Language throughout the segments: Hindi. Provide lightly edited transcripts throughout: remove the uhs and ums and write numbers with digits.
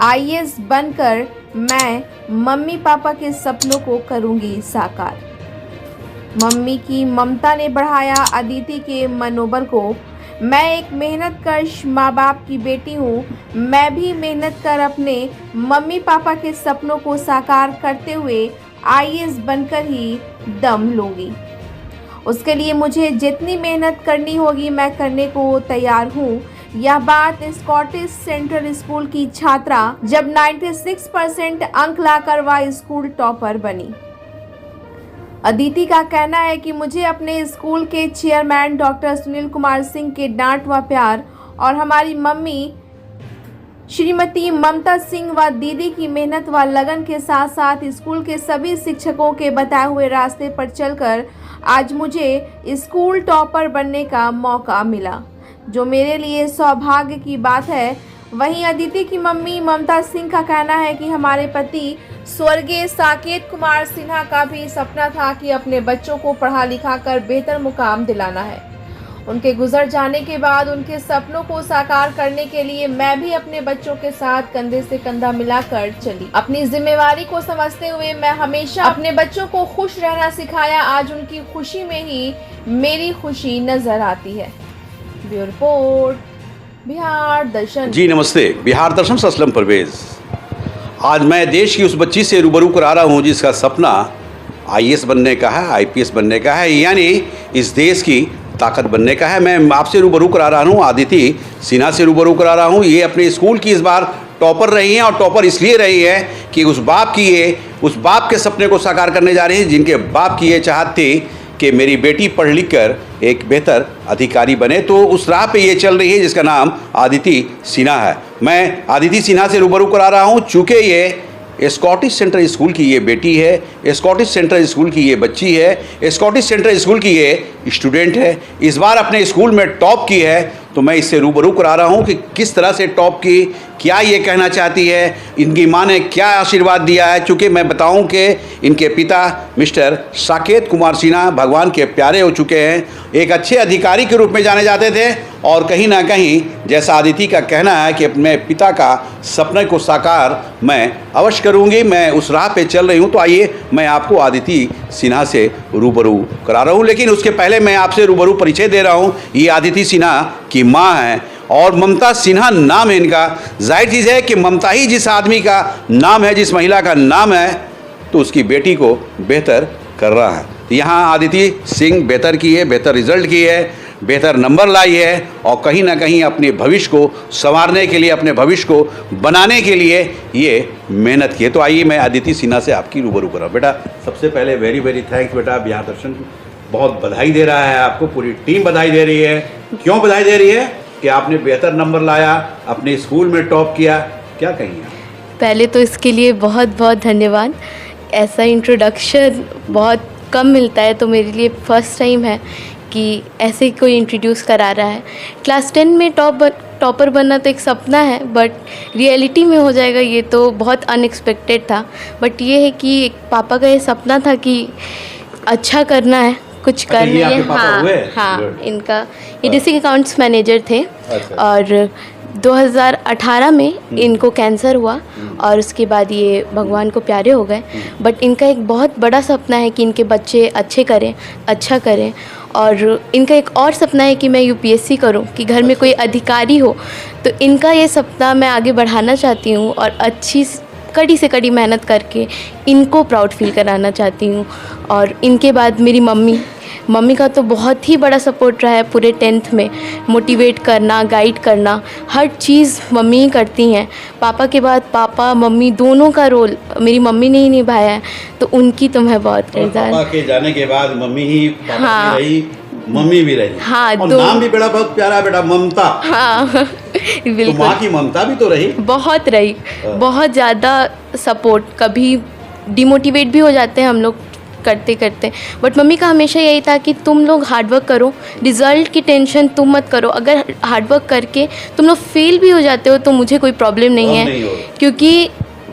आईएएस बनकर मैं मम्मी पापा के सपनों को करूंगी साकार। मम्मी की ममता ने बढ़ाया अदिति के मनोबल को। मैं एक मेहनतकश माँ बाप की बेटी हूँ। मैं भी मेहनत कर अपने मम्मी पापा के सपनों को साकार करते हुए आईएएस बनकर ही दम लूँगी। उसके लिए मुझे जितनी मेहनत करनी होगी मैं करने को तैयार हूँ। यह बात स्कॉटिश सेंट्रल स्कूल की छात्रा जब 96% अंक लाकर वह स्कूल टॉपर बनी। अदिति का कहना है कि मुझे अपने स्कूल के चेयरमैन डॉक्टर सुनील कुमार सिंह के डांट व प्यार और हमारी मम्मी श्रीमती ममता सिंह व दीदी की मेहनत व लगन के साथ साथ स्कूल के सभी शिक्षकों के बताए हुए रास्ते पर चलकर आज मुझे स्कूल टॉपर बनने का मौका मिला, जो मेरे लिए सौभाग्य की बात है। वहीं अदिति की मम्मी ममता सिंह का कहना है कि हमारे पति स्वर्गीय साकेत कुमार सिन्हा का भी सपना था कि अपने बच्चों को पढ़ा लिखा कर बेहतर मुकाम दिलाना है। उनके गुजर जाने के बाद उनके सपनों को साकार करने के लिए मैं भी अपने बच्चों के साथ कंधे से कंधा मिलाकर चली। अपनी जिम्मेवारी को समझते हुए मैं हमेशा अपने बच्चों को खुश रहना सिखाया। आज उनकी खुशी में ही मेरी खुशी नजर आती है। ब्यूरो रिपोर्ट, बिहार दर्शन। जी नमस्ते, बिहार दर्शन से असलम परवेज। आज मैं देश की उस बच्ची से रूबरू करा रहा हूँ जिसका सपना आईएएस बनने का है, आईपीएस बनने का है, यानी इस देश की ताकत बनने का है। मैं आपसे रूबरू करा रहा हूँ, अदिति सिन्हा से रूबरू करा रहा हूँ। ये अपने स्कूल की इस बार टॉपर रही हैं और टॉपर इसलिए रही है कि उस बाप के सपने को साकार करने जा रही है जिनके बाप की ये चाहत थी कि मेरी बेटी पढ़ लिख कर एक बेहतर अधिकारी बने। तो उस राह पे ये चल रही है जिसका नाम अदिति सिन्हा है। मैं अदिति सिन्हा से रूबरू करा रहा हूँ। चूँकि ये स्कॉटिश सेंट्रल स्कूल की ये बेटी है, स्कॉटिश सेंट्रल स्कूल की ये बच्ची है, स्कॉटिश सेंट्रल स्कूल की ये स्टूडेंट है, इस बार अपने स्कूल में टॉप की है। तो मैं इससे रूबरू करा रहा हूँ कि किस तरह से टॉप की, क्या ये कहना चाहती है, इनकी माँ ने क्या आशीर्वाद दिया है। चूँकि मैं बताऊँ कि इनके पिता मिस्टर साकेत कुमार सिन्हा भगवान के प्यारे हो चुके हैं, एक अच्छे अधिकारी के रूप में जाने जाते थे और कहीं ना कहीं जैसा अदिति का कहना है कि अपने पिता का सपने को साकार मैं अवश्य करूंगी, मैं उस राह पे चल रही हूं। तो आइए मैं आपको अदिति सिन्हा से रूबरू करा रहा हूं, लेकिन उसके पहले मैं आपसे रूबरू परिचय दे रहा हूं। ये अदिति सिन्हा की माँ हैं और ममता सिन्हा नाम है इनका। जाहिर चीज़ है कि ममता ही जिस आदमी का नाम है, जिस महिला का नाम है, तो उसकी बेटी को बेहतर कर रहा है। यहाँ अदिति सिंह बेहतर की है, बेहतर रिजल्ट की है, बेहतर नंबर लाई है और कहीं ना कहीं अपने भविष्य को संवारने के लिए, अपने भविष्य को बनाने के लिए ये मेहनत की है। तो आइए मैं अदिति सिन्हा से आपकी रूबरू करा। बेटा सबसे पहले वेरी वेरी थैंक्स बेटा। बिहार दर्शन बहुत बधाई दे रहा है आपको, पूरी टीम बधाई दे रही है। क्यों बधाई दे रही है? कि आपने बेहतर नंबर लाया, अपने स्कूल में टॉप किया। क्या कहेंगे? पहले तो इसके लिए बहुत बहुत धन्यवाद। ऐसा इंट्रोडक्शन बहुत कम मिलता है, तो मेरे लिए फ़र्स्ट टाइम है कि ऐसे कोई इंट्रोड्यूस करा रहा है। क्लास 10 में टॉपर बनना तो एक सपना है, बट रियलिटी में हो जाएगा ये तो बहुत अनएक्सपेक्टेड था। बट ये है कि एक पापा का ये सपना था कि अच्छा करना है, कुछ करना है। हाँ, इनका ये डिस्ट्रिक्ट अकाउंट्स मैनेजर थे और 2018 में इनको कैंसर हुआ और उसके बाद ये भगवान को प्यारे हो गए। बट इनका एक बहुत बड़ा सपना है कि इनके बच्चे अच्छा करें और इनका एक और सपना है कि मैं यूपीएससी करूं, कि घर में कोई अधिकारी हो। तो इनका ये सपना मैं आगे बढ़ाना चाहती हूं और अच्छी कड़ी से कड़ी मेहनत करके इनको प्राउड फील कराना चाहती हूँ। और इनके बाद मेरी मम्मी का तो बहुत ही बड़ा सपोर्ट रहा है पूरे 10th में। मोटिवेट करना, गाइड करना, हर चीज़ मम्मी ही करती हैं। पापा के बाद पापा मम्मी दोनों का रोल मेरी मम्मी ने ही निभाया है, तो उनकी तो मैं बहुत किरदार। पापा के जाने के बाद मम्मी ही हाँ, भी रही, मम्मी भी रही। हाँ, और नाम भी बड़ा बहुत प्यारा है बेटा, ममता। हाँ बिल्कुल। तो माँ की ममता भी तो रही, बहुत रही, बहुत ज़्यादा सपोर्ट। कभी डिमोटिवेट भी हो जाते हैं हम लोग करते करते, बट मम्मी का हमेशा यही था कि तुम लोग हार्डवर्क करो, रिज़ल्ट की टेंशन तुम मत करो। अगर हार्डवर्क करके तुम लोग फेल भी हो जाते हो तो मुझे कोई प्रॉब्लम नहीं है, क्योंकि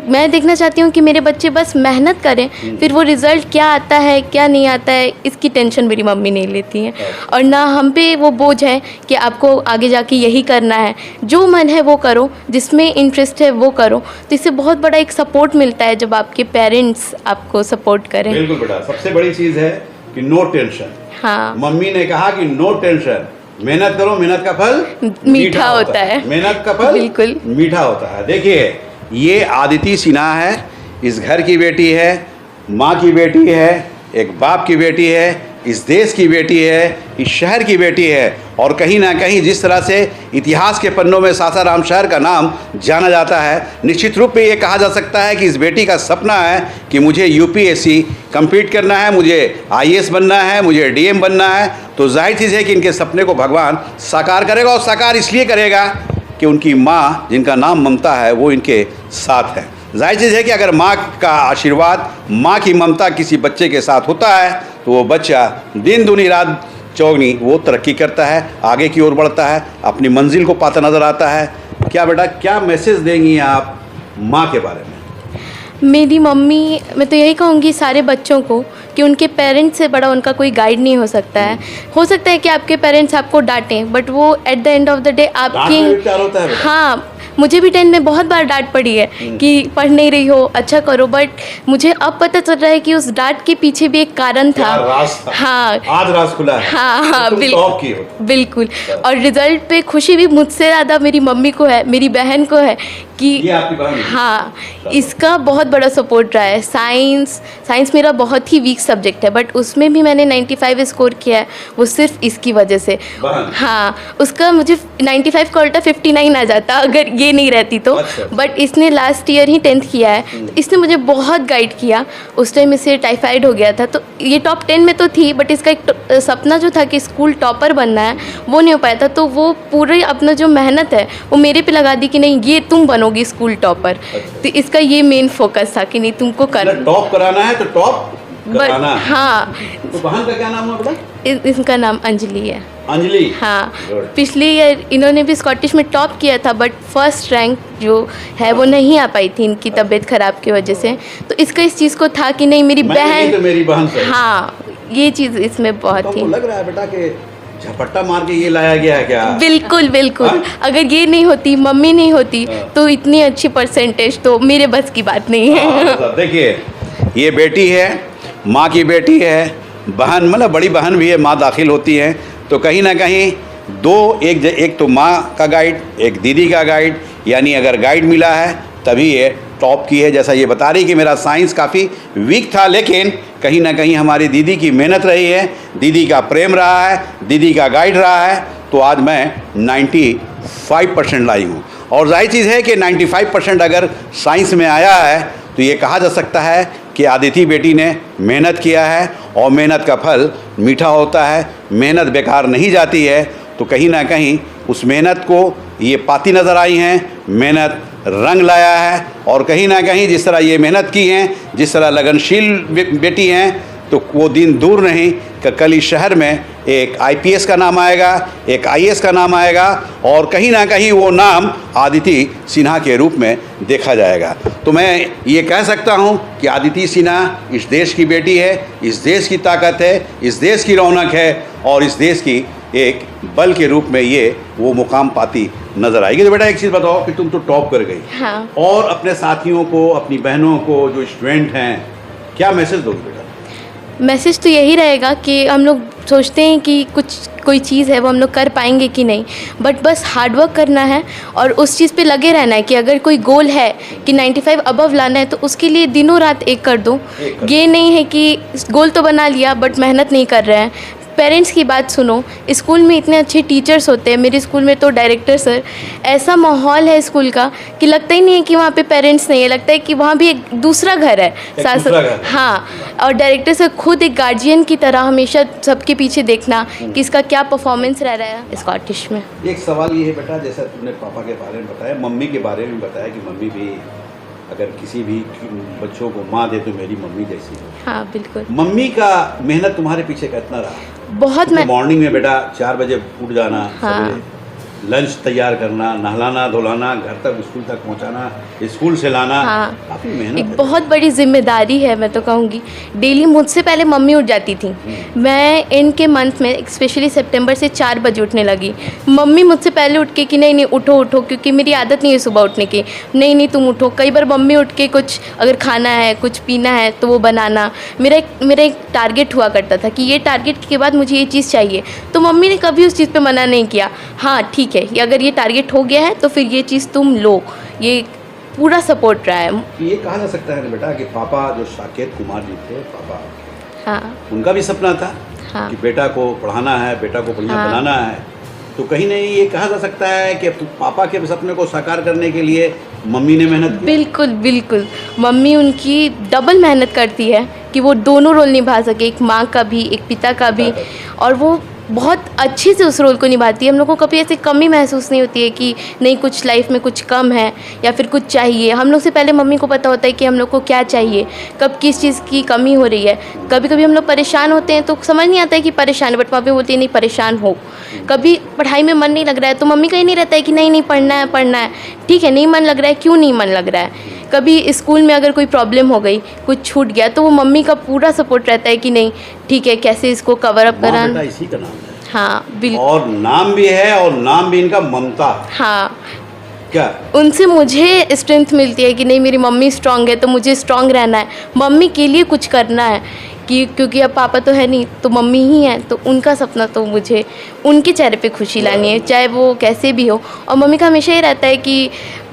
मैं देखना चाहती हूँ कि मेरे बच्चे बस मेहनत करें, फिर वो रिज़ल्ट क्या आता है क्या नहीं आता है इसकी टेंशन मेरी मम्मी नहीं लेती हैं, और ना हम पे वो बोझ है कि आपको आगे जाके यही करना है। जो मन है वो करो, जिसमें इंटरेस्ट है वो करो, तो इससे बहुत बड़ा एक सपोर्ट मिलता है जब आपके पेरेंट्स आपको सपोर्ट करें। बिल्कुल बेटा, सबसे बड़ी चीज़ है कि नो टेंशन। हाँ, मम्मी ने कहा कि नो टेंशन, मेहनत करो, मेहनत का फल मीठा होता है। मेहनत का फल बिल्कुल मीठा होता है। देखिए, ये आदिति सिन्हा है, इस घर की बेटी है, माँ की बेटी है, एक बाप की बेटी है, इस देश की बेटी है, इस शहर की बेटी है, और कहीं ना कहीं जिस तरह से इतिहास के पन्नों में सासाराम शहर का नाम जाना जाता है, निश्चित रूप पे ये कहा जा सकता है कि इस बेटी का सपना है कि मुझे यूपीएससी कंप्लीट करना है, मुझे आईएएस बनना है, मुझे डीएम बनना है। तो जाहिर चीज़ है कि इनके सपने को भगवान साकार करेगा, और साकार इसलिए करेगा कि उनकी माँ जिनका नाम ममता है वो इनके साथ है। जाहिर चीज़ है कि अगर माँ का आशीर्वाद, माँ की ममता किसी बच्चे के साथ होता है तो वो बच्चा दिन दूनी रात चौगनी वो तरक्की करता है, आगे की ओर बढ़ता है, अपनी मंजिल को पाता नज़र आता है। क्या बेटा, क्या मैसेज देंगी आप माँ के बारे में? मेरी मम्मी, मैं तो यही कहूँगी सारे बच्चों को कि उनके पेरेंट्स से बड़ा उनका कोई गाइड नहीं हो सकता है। हो सकता है कि आपके पेरेंट्स आपको डांटें, बट वो at the end of the day आपकी, डांट में प्यार होता है बेटा। हाँ, मुझे भी 10 में बहुत बार डांट पड़ी है कि पढ़ नहीं रही हो, अच्छा करो, बट मुझे अब पता चल रहा है कि उस डांट के पीछे भी एक कारण था। राज था। हाँ, आज राज खुला है। हाँ हाँ, तो तुम टॉप की हो। बिल्कुल। और रिजल्ट पे खुशी भी मुझसे ज़्यादा मेरी मम्मी को है, मेरी बहन को है कि ये आपकी बहन है? हाँ, इसका बहुत बड़ा सपोर्ट रहा है। साइंस मेरा बहुत ही वीक सब्जेक्ट है, बट उसमें भी मैंने 95 स्कोर किया है, वो सिर्फ इसकी वजह से। बहन? हाँ, उसका मुझे 95 का उल्टा 59 आ जाता अगर ये नहीं रहती तो। अच्छा। बट इसने लास्ट ईयर ही 10th किया है, तो इसने मुझे बहुत गाइड किया। उस टाइम इसे टाइफाइड हो गया था, तो ये टॉप 10 में तो थी, बट इसका एक सपना जो था कि स्कूल टॉपर बनना है वो नहीं हो पाया था। तो वो पूरी अपना जो मेहनत है वो मेरे पे लगा दी कि नहीं, ये तुम बनोगी स्कूल टॉपर। तो इसका ये मेन फोकस था कि नहीं, तुमको करना, टॉप कराना है तो टॉप कराना है। हाँ। तो बहन का क्या नाम है बेटा? इनका नाम अंजलि है। अंजलि? हाँ, Good. पिछले ईयर इन्होंने भी स्कॉटिश में टॉप किया था, बट फर्स्ट रैंक जो है वो नहीं आ पाई थी इनकी तबीयत खराब की वजह से। तो इसका इस चीज़ को था कि नहीं, मेरी बहन, तो मेरी बहन से। हाँ, ये चीज़ इसमें बहुत तो थी। लग रहा है बेटा कि झपट्टा मार के ये लाया गया है क्या? बिल्कुल बिल्कुल। हाँ? अगर ये नहीं होती, मम्मी नहीं होती, हाँ। तो इतनी अच्छी परसेंटेज तो मेरे बस की बात नहीं है। देखिए, ये बेटी है, माँ की बेटी है, बहन मतलब बड़ी बहन भी है, माँ दाखिल होती है, तो कहीं ना कहीं दो, एक तो माँ का गाइड, एक दीदी का गाइड, यानी अगर गाइड मिला है तभी ये टॉप की है। जैसा ये बता रही कि मेरा साइंस काफ़ी वीक था, लेकिन कहीं ना कहीं हमारी दीदी की मेहनत रही है, दीदी का प्रेम रहा है, दीदी का गाइड रहा है, तो आज मैं 95% लाई हूँ। और जाहिर चीज़ है कि 95% अगर साइंस में आया है तो ये कहा जा सकता है कि आदिति बेटी ने मेहनत किया है, और मेहनत का फल मीठा होता है, मेहनत बेकार नहीं जाती है। तो कहीं ना कहीं उस मेहनत को ये पाती नज़र आई हैं, मेहनत रंग लाया है, और कहीं ना कहीं जिस तरह ये मेहनत की हैं, जिस तरह लगनशील बेटी हैं, तो वो दिन दूर नहीं कि कल इस शहर में एक आईपीएस का नाम आएगा, एक आईएएस का नाम आएगा, और कहीं ना कहीं वो नाम आदिति सिन्हा के रूप में देखा जाएगा। तो मैं ये कह सकता हूँ कि आदिति सिन्हा इस देश की बेटी है, इस देश की ताकत है, इस देश की रौनक है, और इस देश की एक बल के रूप में ये वो मुकाम पाती नज़र आएगी। तो बेटा एक चीज़ बताओ कि तुम तो टॉप कर गई, हाँ। और अपने साथियों को, अपनी बहनों को, जो स्टूडेंट हैं, क्या मैसेज दोगे बेटा? मैसेज तो यही रहेगा कि हम लोग सोचते हैं कि कोई चीज़ है वो हम लोग कर पाएंगे कि नहीं, बट बस हार्डवर्क करना है और उस चीज़ पे लगे रहना है कि अगर कोई गोल है कि 95 अबव लाना है तो उसके लिए दिनों रात एक कर दो। ये नहीं है कि गोल तो बना लिया बट मेहनत नहीं कर रहे हैं। पेरेंट्स की बात सुनो, स्कूल में इतने अच्छे टीचर्स होते हैं, मेरे स्कूल में तो डायरेक्टर सर, ऐसा माहौल है स्कूल का कि लगता ही नहीं है कि वहाँ पे पेरेंट्स नहीं है, लगता है कि वहाँ भी एक दूसरा घर है साथ। हाँ, और डायरेक्टर सर खुद एक गार्जियन की तरह हमेशा सबके पीछे देखना कि इसका क्या परफॉर्मेंस रह रहा है स्कॉटिश में। एक सवाल ये है बेटा, जैसा तुमने पापा के बारे में बताया, मम्मी के बारे में बताया कि मम्मी भी अगर किसी भी बच्चों को माँ दे तो मेरी मम्मी जैसी है। हाँ बिल्कुल। मम्मी का मेहनत तुम्हारे पीछे कितना रहा? बहुत। मॉर्निंग में बेटा 4 बजे उठ जाना, हाँ। सवेरे लंच तैयार करना, नहलाना धुलाना, घर तक स्कूल तक पहुंचाना, स्कूल से लाना, हाँ। काफ़ी मेहनत एक है। बहुत बड़ी जिम्मेदारी है, मैं तो कहूँगी। डेली मुझसे पहले मम्मी उठ जाती थी। मैं एंड के मंथ में स्पेशली सितंबर से 4 बजे उठने लगी। मम्मी मुझसे पहले उठ के कि नहीं नहीं उठो उठो, क्योंकि मेरी आदत नहीं है सुबह उठने की। नहीं नहीं तुम उठो। कई बार मम्मी उठ के कुछ अगर खाना है, कुछ पीना है तो वो बनाना। मेरा एक टारगेट हुआ करता था कि ये टारगेट के बाद मुझे ये चीज़ चाहिए, तो मम्मी ने कभी उस चीज़ पे मना नहीं किया। हाँ ठीक है, ये अगर ये टारगेट हो गया है तो फिर ये चीज़ तुम लो, ये पूरा सपोर्ट रहा है। ये कहा जा सकता है ना बेटा कि पापा जो साकेत कुमार जी थे, पापा, हाँ उनका भी सपना था हाँ कि बेटा को पढ़ाना है, बेटा को बढ़िया हाँ। बनाना है। तो कहीं नहीं ये कहा जा सकता है कि पापा के सपने को साकार करने के लिए मम्मी ने मेहनत की। बिल्कुल बिल्कुल, मम्मी उनकी डबल मेहनत करती है कि वो दोनों रोल निभा सके, एक माँ का भी, एक पिता का भी, और वो बहुत अच्छे से उस रोल को निभाती है। हम लोग को कभी ऐसी कमी महसूस नहीं होती है कि नहीं कुछ लाइफ में कुछ कम है या फिर कुछ चाहिए। हम लोग से पहले मम्मी को पता होता है कि हम लोग को क्या चाहिए, कब किस चीज़ की कमी हो रही है। कभी कभी हम लोग परेशान होते हैं तो समझ नहीं आता है कि परेशान है, बट मम्मी बोलती है नहीं परेशान हो। कभी पढ़ाई में मन नहीं लग रहा है तो मम्मी का ही नहीं रहता है कि नहीं नहीं पढ़ना है। ठीक है, नहीं मन लग रहा है, क्यों नहीं मन लग रहा है। कभी स्कूल में अगर कोई प्रॉब्लम हो गई, कुछ छूट गया, तो वो मम्मी का पूरा सपोर्ट रहता है कि नहीं ठीक है, कैसे इसको कवर अप माँ कराना। बेटा इसी का नाम है। हाँ बिल्कुल। और नाम भी है, और नाम भी इनका ममता। हाँ, क्या उनसे मुझे स्ट्रेंथ मिलती है कि नहीं मेरी मम्मी स्ट्रांग है तो मुझे स्ट्रांग रहना है, मम्मी के लिए कुछ करना है। कि क्योंकि अब पापा तो है नहीं तो मम्मी ही है, तो उनका सपना तो मुझे उनके चेहरे पे खुशी लानी है, चाहे वो कैसे भी हो। और मम्मी का हमेशा ये रहता है कि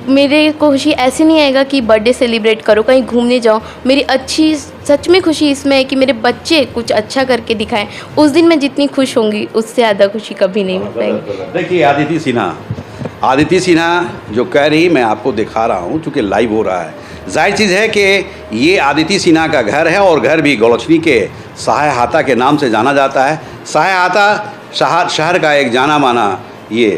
मेरे को खुशी ऐसे नहीं आएगा कि बर्थडे सेलिब्रेट करो, कहीं घूमने जाओ। मेरी अच्छी सच में खुशी इसमें है कि मेरे बच्चे कुछ अच्छा करके दिखाएं। उस दिन मैं जितनी खुश होंगी उससे ज़्यादा खुशी कभी नहीं मिल पाएगी। देखिए आदिति सिन्हा जो कह रही, मैं आपको दिखा रहा हूँ चूँकि लाइव हो रहा है। जाहिर चीज़ है कि ये आदिति सिन्हा का घर है, और घर भी गौलछनी के सहाय हाता के नाम से जाना जाता है। सहाय हाता शहर का एक जाना माना ये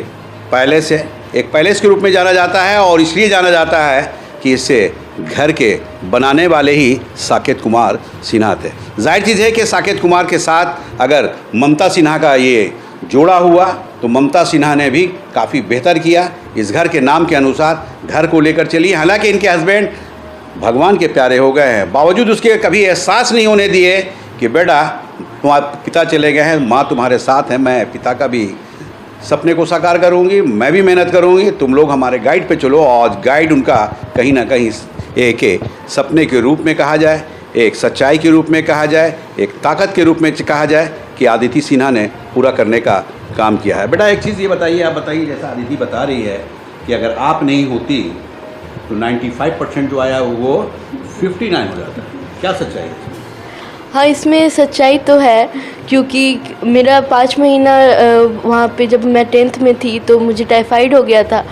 पैलेस है, एक पैलेस के रूप में जाना जाता है, और इसलिए जाना जाता है कि इससे घर के बनाने वाले ही साकेत कुमार सिन्हा थे। जाहिर चीज़ है कि साकेत कुमार के साथ अगर ममता सिन्हा का ये जोड़ा हुआ तो ममता सिन्हा ने भी काफ़ी बेहतर किया। इस घर के नाम के अनुसार घर को लेकर चली। हालांकि इनके हस्बैंड भगवान के प्यारे हो गए हैं, बावजूद उसके कभी एहसास नहीं होने दिए कि बेटा तुम्हारे पिता चले गए हैं, माँ तुम्हारे साथ है, मैं पिता का भी सपने को साकार करूँगी, मैं भी मेहनत करूँगी, तुम लोग हमारे गाइड पे चलो। और गाइड उनका कहीं ना कहीं एक सपने के रूप में कहा जाए, एक सच्चाई के रूप में कहा जाए, एक ताकत के रूप में कहा जाए कि आदिति सिन्हा ने पूरा करने का काम किया है। बेटा एक चीज़ ये बताइए, आप बताइए, जैसा आदिति बता रही है कि अगर आप नहीं होती तो 95% जो आया वो 59 हो जाता है, क्या सच्चाई है? हाँ, इसमें सच्चाई तो है, क्योंकि मेरा 5 महीना वहाँ पे जब मैं 10th में थी तो मुझे टाइफाइड हो गया था।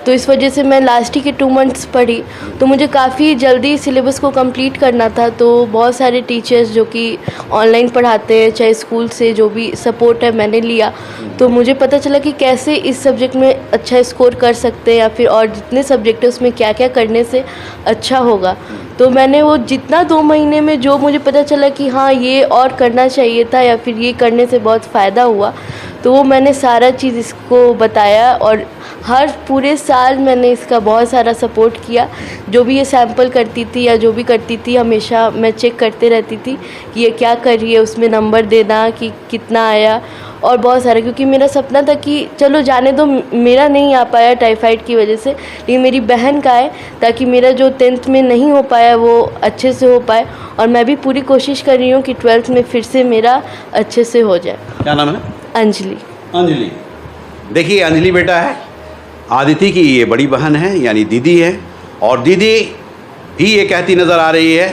तो इस वजह से मैं लास्ट ही के 2 मंथ्स पढ़ी, तो मुझे काफ़ी जल्दी सिलेबस को कंप्लीट करना था। तो बहुत सारे टीचर्स जो कि ऑनलाइन पढ़ाते हैं, चाहे स्कूल से जो भी सपोर्ट है मैंने लिया। तो मुझे पता चला कि कैसे इस सब्जेक्ट में अच्छा स्कोर कर सकते हैं, या फिर और जितने सब्जेक्ट है उसमें क्या क्या करने से अच्छा होगा। तो मैंने वो जितना 2 महीने में जो मुझे पता चला कि हाँ ये और करना चाहिए था, या फिर ये करने से बहुत फ़ायदा हुआ, तो वो मैंने सारा चीज़ इसको बताया। और हर पूरे साल मैंने इसका बहुत सारा सपोर्ट किया। जो भी ये सैंपल करती थी या जो भी करती थी, हमेशा मैं चेक करते रहती थी कि ये क्या कर रही है, उसमें नंबर देना कि कितना आया, और बहुत सारा। क्योंकि मेरा सपना था कि चलो जाने दो, मेरा नहीं आ पाया टाइफाइड की वजह से, लेकिन मेरी बहन का है, ताकि मेरा जो 10th में नहीं हो पाया वो अच्छे से हो पाए। और मैं भी पूरी कोशिश कर रही हूँ कि 12th में फिर से मेरा अच्छे से हो जाए। क्या नाम है? अंजलि। देखिए अंजलि बेटा है, आदिति की ये बड़ी बहन है, यानी दीदी है। और दीदी भी ये कहती नज़र आ रही है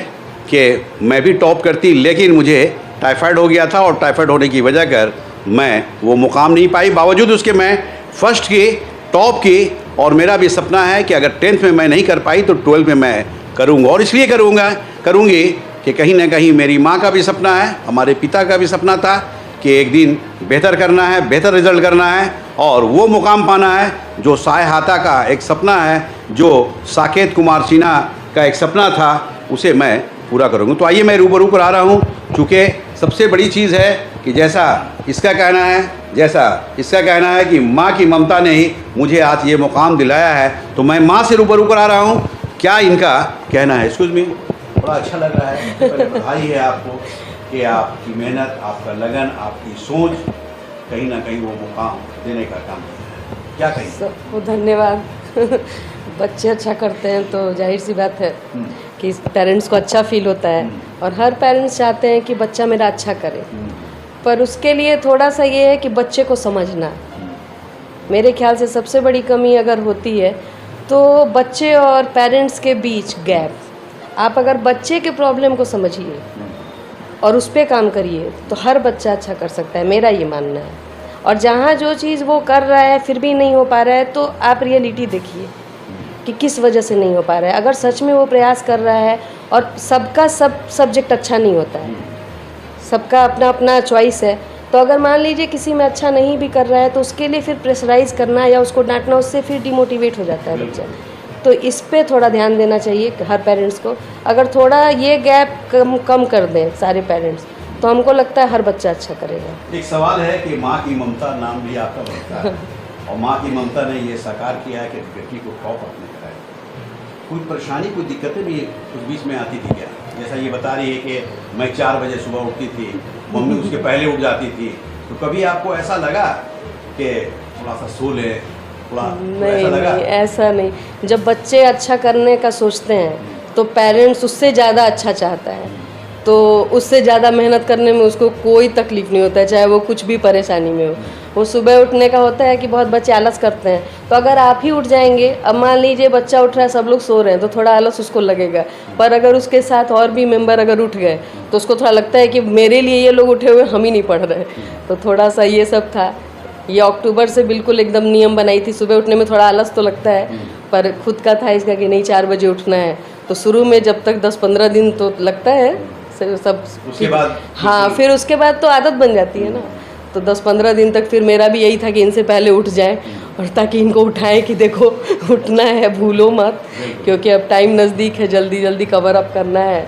कि मैं भी टॉप करती, लेकिन मुझे टाइफाइड हो गया था, और टाइफाइड होने की वजह कर मैं वो मुकाम नहीं पाई। बावजूद उसके मैं फर्स्ट की, टॉप की, और मेरा भी सपना है कि अगर 10th में मैं नहीं कर पाई तो 12th में मैं करूँगा। और इसलिए करूँगी कि कहीं ना कहीं मेरी माँ का भी सपना है, हमारे पिता का भी सपना था कि एक दिन बेहतर करना है, बेहतर रिजल्ट करना है, और वो मुकाम पाना है जो सहाय हाता का एक सपना है, जो साकेत कुमार सिन्हा का एक सपना था, उसे मैं पूरा करूँगा। तो आइए मैं रूबरू करा रहा हूँ, चूँकि सबसे बड़ी चीज़ है कि जैसा इसका कहना है जैसा इसका कहना है कि माँ की ममता ने ही मुझे आज ये मुकाम दिलाया है, तो मैं माँ से रूबरू करा रहा हूँ। क्या इनका कहना है? एक्सक्यूज मी, बड़ा अच्छा लग रहा है। सबसे पहले बधाई है आपको कि आपकी मेहनत, आपका लगन, आपकी सोच कहीं ना कहीं वो मुकाम देने का काम किया है। क्या कहेंगे? सबको धन्यवाद। बच्चे अच्छा करते हैं तो जाहिर सी बात है कि पेरेंट्स को अच्छा फील होता है, और हर पेरेंट्स चाहते हैं कि बच्चा मेरा अच्छा करे, पर उसके लिए थोड़ा सा ये है कि बच्चे को समझना। मेरे ख्याल से सबसे बड़ी कमी अगर होती है तो बच्चे और पेरेंट्स के बीच गैप। आप अगर बच्चे के प्रॉब्लम को समझिए और उस पर काम करिए तो हर बच्चा अच्छा कर सकता है, मेरा ये मानना है। और जहाँ जो चीज़ वो कर रहा है फिर भी नहीं हो पा रहा है, तो आप रियलिटी देखिए कि किस वजह से नहीं हो पा रहा है। अगर सच में वो प्रयास कर रहा है, और सबका सब सब्जेक्ट अच्छा नहीं होता है, सबका अपना अपना चॉइस है, तो अगर मान लीजिए किसी में अच्छा नहीं भी कर रहा है तो उसके लिए फिर प्रेशराइज़ करना या उसको डांटना, उससे फिर डिमोटिवेट हो जाता है बच्चा। तो इस पे थोड़ा ध्यान देना चाहिए हर पेरेंट्स को। अगर थोड़ा ये गैप कम कर दें सारे पेरेंट्स, तो हमको लगता है हर बच्चा अच्छा करेगा। एक सवाल है कि माँ की ममता नाम भी आपका बनता है, और माँ की ममता ने ये साकार किया है कि बेटी को टॉप अपने कराए। कोई परेशानी, कोई दिक्कतें भी उस बीच में आती थी क्या? जैसा ये बता रही है कि मैं 4 बजे सुबह उठती थी, मम्मी उसके पहले उठ जाती थी, तो कभी आपको ऐसा लगा कि थोड़ा सा सो ले, थोड़ा ऐसा लगा? नहीं, ऐसा नहीं। जब बच्चे अच्छा करने का सोचते हैं तो पेरेंट्स उससे ज़्यादा अच्छा चाहता है, तो उससे ज़्यादा मेहनत करने में उसको कोई तकलीफ़ नहीं होता है, चाहे वो कुछ भी परेशानी में हो। वो सुबह उठने का होता है कि बहुत बच्चे आलस करते हैं, तो अगर आप ही उठ जाएंगे, अब मान लीजिए बच्चा उठ रहा है, सब लोग सो रहे हैं, तो थोड़ा आलस उसको लगेगा। पर अगर उसके साथ और भी मेंबर अगर उठ गए तो उसको थोड़ा लगता है कि मेरे लिए ये लोग उठे हुए, हम ही नहीं पढ़ रहे। तो थोड़ा सा ये सब था। ये अक्टूबर से बिल्कुल एकदम नियम बनाई थी। सुबह उठने में थोड़ा आलस तो लगता है, पर खुद का था इसका कि नहीं 4 बजे उठना है। तो शुरू में जब तक 10-15 दिन तो लगता है सब, उसके बाद हाँ, फिर उसके बाद तो आदत बन जाती है ना। तो 10-15 दिन तक फिर मेरा भी यही था कि इनसे पहले उठ जाए, और ताकि इनको उठाएं कि देखो उठना है, भूलो मत, क्योंकि अब टाइम नज़दीक है, जल्दी जल्दी कवर अप करना है।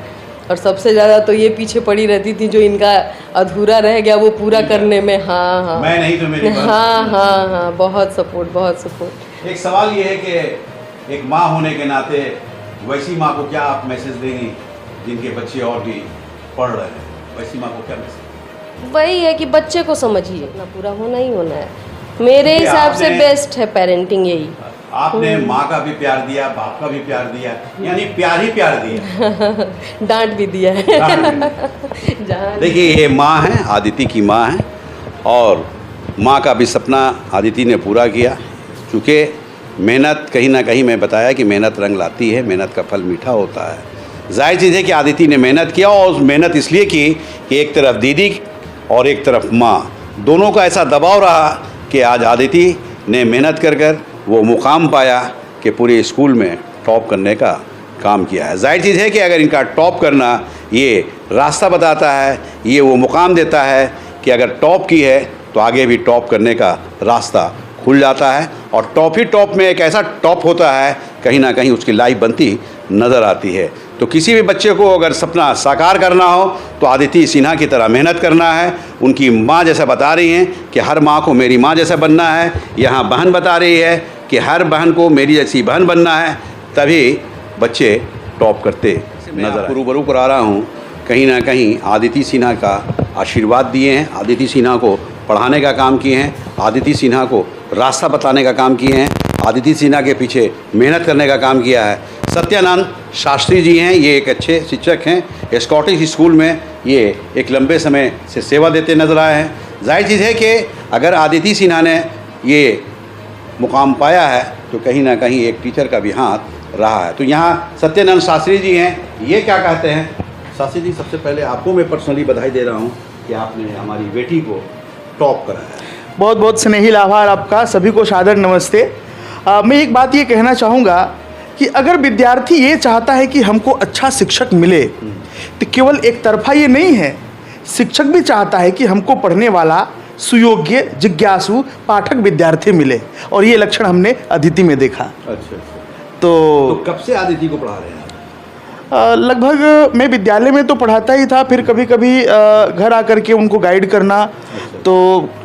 और सबसे ज़्यादा तो ये पीछे पड़ी रहती थी, जो इनका अधूरा रह गया वो पूरा करने में। हाँ हाँ, मैं नहीं तो मेरी हाँ, बहुत सपोर्ट। एक सवाल ये है कि एक माँ होने के नाते वैसी माँ को क्या आप मैसेज देंगी जिनके बच्चे और भी पढ़ रहे हैं? वैसी माँ को क्या मैसेज? वही है कि बच्चे को समझिए, ना पूरा होना ही होना है। मेरे हिसाब से बेस्ट है पेरेंटिंग यही। आपने माँ का भी प्यार दिया, बाप का भी प्यार दिया, यानी प्यार ही प्यार दिया। डांट भी दिया है। जहाँ देखिए, ये माँ है, आदिति की माँ है, और माँ का भी सपना आदिति ने पूरा किया। चूँकि मेहनत, कहीं ना कहीं मैं बताया कि मेहनत रंग लाती है, मेहनत का फल मीठा होता है। जाहिर चीज़ है कि आदिति ने मेहनत किया, और उस मेहनत इसलिए की कि एक तरफ दीदी और एक तरफ माँ, दोनों का ऐसा दबाव रहा कि आज आदिति ने मेहनत कर वो मुकाम पाया कि पूरे स्कूल में टॉप करने का काम किया है। जाहिर चीज़ है कि अगर इनका टॉप करना ये रास्ता बताता है, ये वो मुकाम देता है कि अगर टॉप की है तो आगे भी टॉप करने का रास्ता खुल जाता है, और टॉप ही टॉप में एक ऐसा टॉप होता है, कहीं ना कहीं उसकी लाइफ बनती नज़र आती है। तो किसी भी बच्चे को अगर सपना साकार करना हो तो आदिति सिन्हा की तरह मेहनत करना है। उनकी माँ जैसा बता रही हैं कि हर माँ को मेरी माँ जैसा बनना है, यहाँ बहन बता रही है कि हर बहन को मेरी जैसी बहन बनना है, तभी बच्चे टॉप करते नज़र आए। रूबरू करा रहा हूँ, कहीं ना कहीं आदिति सिन्हा का आशीर्वाद दिए हैं, आदिति सिन्हा को पढ़ाने का काम किए हैं, आदिति सिन्हा को रास्ता बताने का काम किए हैं, आदिति सिन्हा के पीछे मेहनत करने का काम किया है। सत्यानंद शास्त्री जी हैं, ये एक अच्छे शिक्षक हैं, स्कॉटिश स्कूल में ये एक लंबे समय से सेवा देते नजर आए हैं। जाहिर चीज़ है कि अगर आदिति सिन्हा ने ये मुकाम पाया है तो कहीं ना कहीं एक टीचर का भी हाथ रहा है। तो यहाँ सत्यानंद शास्त्री जी हैं, ये क्या कहते हैं? शास्त्री जी, सबसे पहले आपको मैं पर्सनली बधाई दे रहा हूँ कि आपने हमारी बेटी को टॉप कराया। बहुत बहुत स्नेहिल आभार आपका, सभी को सादर नमस्ते। मैं एक बात ये कहना चाहूँगा कि अगर विद्यार्थी ये चाहता है कि हमको अच्छा शिक्षक मिले, तो केवल एक तरफा ये नहीं है, शिक्षक भी चाहता है कि हमको पढ़ने वाला सुयोग्य, जिज्ञासु पाठक विद्यार्थी मिले, और ये लक्षण हमने अदिति में देखा। अच्छा। तो कब से आदिति को पढ़ा रहे हैं? लगभग मैं विद्यालय में तो पढ़ाता ही था, फिर कभी कभी घर आकर के उनको गाइड करना, तो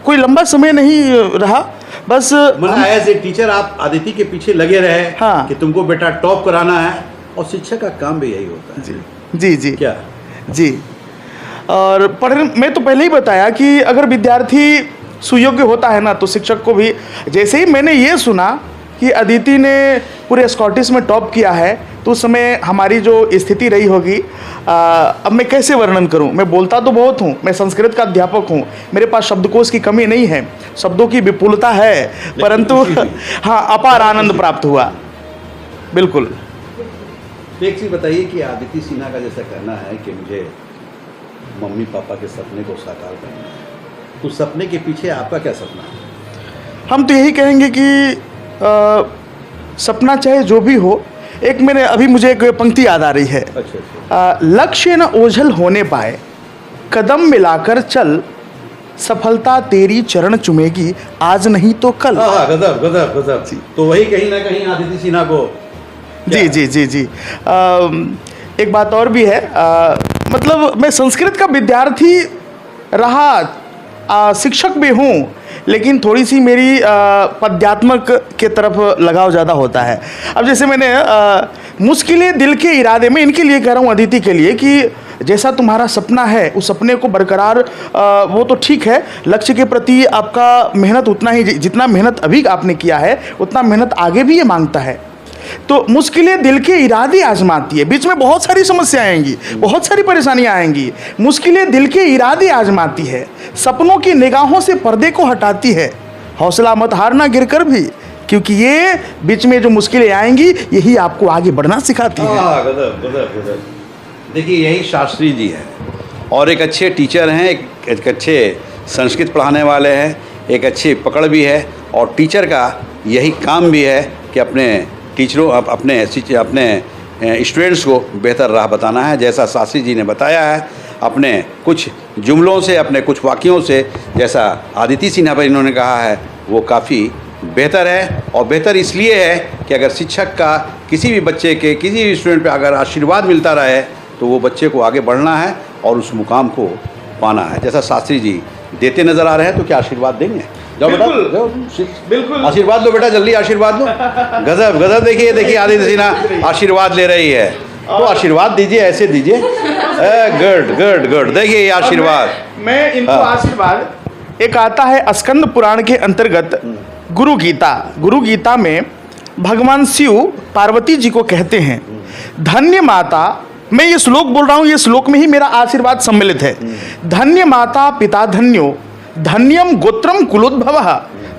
कोई लंबा समय नहीं रहा, बस मतलब एज ए टीचर आप आदिति के पीछे लगे रहे हाँ। कि तुमको बेटा टॉप कराना है, और शिक्षक का काम भी यही होता है। जी जी क्या? जी। और मैं तो पहले ही बताया कि अगर विद्यार्थी सुयोग्य होता है ना तो शिक्षक को भी, जैसे ही मैंने ये सुना कि अदिति ने पूरे स्कॉटिश में टॉप किया है तो उस समय हमारी जो स्थिति रही होगी, अब मैं कैसे वर्णन करूं। मैं बोलता तो बहुत हूं, मैं संस्कृत का अध्यापक हूं, मेरे पास शब्दकोश की कमी नहीं है, शब्दों की विपुलता है, परंतु हाँ अपार आनंद प्राप्त हुआ। बिल्कुल। एक चीज़ बताइए कि आदिति सिन्हा का जैसा कहना है कि मुझे मम्मी पापा के सपने को साकार करना है, तो सपने के पीछे आपका क्या सपना है? हम तो यही कहेंगे कि सपना चाहे जो भी हो, एक मुझे एक पंक्ति याद आ रही है। अच्छा। लक्ष्य न ओझल होने पाए, कदम मिलाकर चल, सफलता तेरी चरण चुमेगी, आज नहीं तो कल। गजब गजब गजब। तो वही कहीं ना कहीं आदिति सिन्हा को जी जी जी जी। एक बात और भी है, मतलब मैं संस्कृत का विद्यार्थी रहा, शिक्षक भी हूँ, लेकिन थोड़ी सी मेरी पद्यात्मक के तरफ लगाव ज़्यादा होता है। अब जैसे मैंने मुश्किलें दिल के इरादे में, इनके लिए कह रहा हूँ, अदिति के लिए, कि जैसा तुम्हारा सपना है उस सपने को बरकरार, वो तो ठीक है, लक्ष्य के प्रति आपका मेहनत उतना ही, जितना मेहनत अभी आपने किया है उतना मेहनत आगे भी ये मांगता है। तो मुश्किलें दिल के इरादे आजमाती है, बीच में बहुत सारी समस्याएं आएंगी, बहुत सारी परेशानियां आएंगी, मुश्किलें दिल के इरादे आजमाती है, सपनों की निगाहों से पर्दे को हटाती है, हौसला मत हारना गिरकर भी, क्योंकि ये बीच में जो मुश्किलें आएंगी यही आपको आगे बढ़ना सिखाती है। गजब गजब गजब। देखिए यही शास्त्री जी हैं, और एक अच्छे टीचर हैं, एक अच्छे संस्कृत पढ़ाने वाले हैं, एक अच्छी पकड़ भी है, और टीचर का यही काम भी है कि अपने टीचरों अपने स्टूडेंट्स को बेहतर राह बताना है। जैसा शास्त्री जी ने बताया है अपने कुछ जुमलों से, अपने कुछ वाक्यों से, जैसा आदिति सिन्हा पर इन्होंने कहा है, वो काफ़ी बेहतर है। और बेहतर इसलिए है कि अगर शिक्षक का किसी भी बच्चे के, किसी भी स्टूडेंट पे अगर आशीर्वाद मिलता रहे तो वो बच्चे को आगे बढ़ना है और उस मुकाम को पाना है। जैसा शास्त्री जी देते नज़र आ रहे हैं, तो क्या आशीर्वाद देंगे? जाओ बेटा, जाओ, बिल्कुल आशीर्वाद दो बेटा, जल्दी आशीर्वाद दो। गजब गजब। देखिए आदिति सिन्हा आशीर्वाद ले रही है, तो आशीर्वाद दीजिए, ऐसे दीजिए। Good good good. देखिए ये आशीर्वाद, मैं इनको आशीर्वाद, एक आता है स्कंद पुराण के अंतर्गत गुरु गीता। गुरु गीता में भगवान शिव पार्वती जी को कहते हैं, धन्य माता, मैं ये श्लोक बोल रहा हूँ, ये श्लोक में ही मेरा आशीर्वाद सम्मिलित है। धन्य माता पिता धन्यो, धन्यम गोत्रम कुलोद्भवः,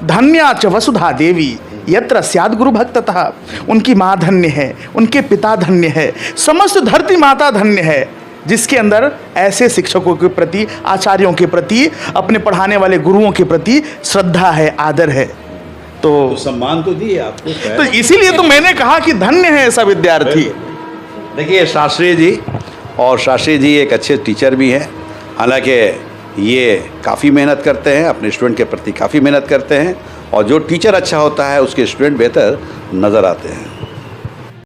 धन्या च वसुधा देवी यत्र स्याद गुरु भक्ततः। उनकी माँ धन्य है, उनके पिता धन्य है, समस्त धरती माता धन्य है, जिसके अंदर ऐसे शिक्षकों के प्रति, आचार्यों के प्रति, अपने पढ़ाने वाले गुरुओं के प्रति श्रद्धा है, आदर है। तो सम्मान तो दिए आपको, तो इसीलिए तो मैंने कहा कि धन्य है ऐसा विद्यार्थी। देखिए शास्त्री जी, और शास्त्री जी एक अच्छे टीचर भी हैं, हालांकि ये काफ़ी मेहनत करते हैं, अपने स्टूडेंट के प्रति काफ़ी मेहनत करते हैं, और जो टीचर अच्छा होता है उसके स्टूडेंट बेहतर नज़र आते हैं।